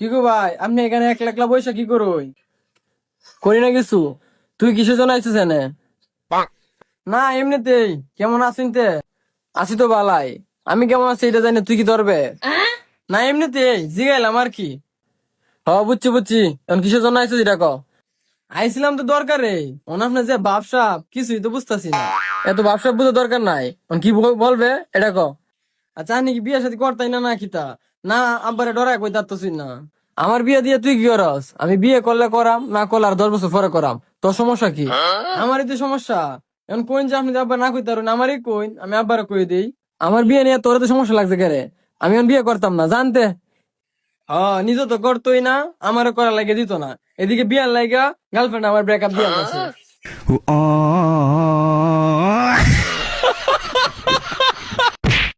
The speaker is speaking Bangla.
কি গো ভাই, আপনি এখানে একলা একলা বসে কি করোই? করি না কিছু। তুই কিসের জন্য আইছিস এনে? না এমনিতেই। কেমন আছিস তে? আছি তো বালাই। আমি কেমন আছি এটা জানি তুই কি ধরবে? না এমনিতেই জিগাইলাম আর কি। বুঝছি বুঝছি। এখন কিসের জন্য আইছিস এটা ক। আইছিলাম তো দরকারে। আপনার যে বাপসাপ কিছুই তো বুঝতাছি না। এত বাপসাপ বুঝে দরকার নাই। এখন কি বলবে এটা ক। আচ্ছা আমি কি বিয়ে সাথে করতাই না না কিতা? না আব্বারে ডরাই কই তারতাছিস না। আমার বিয়ে দিয়ে তুই কি করস? আমি বিয়ে করলে করাম, না করলে আর 10 বছর পরে করাম। তোর সমস্যা কি? আমারই তো সমস্যা। এখন কোন যে আপনি যে আব্বা না কইতে পারুন, আমারই কইন, আমি আব্বারে কই দেই। আমার বিয়ে নিয়ে তোর তো সমস্যা লাগছে কেরে? আমি এখন বিয়ে করতাম না জানতে। নিজে তো করতোই না, আমারও করা লাগে দিত না। এদিকে বিয়ার লাগা গার্লফ্রেন্ড আমার ব্রেকআপ দিয়ে আছে।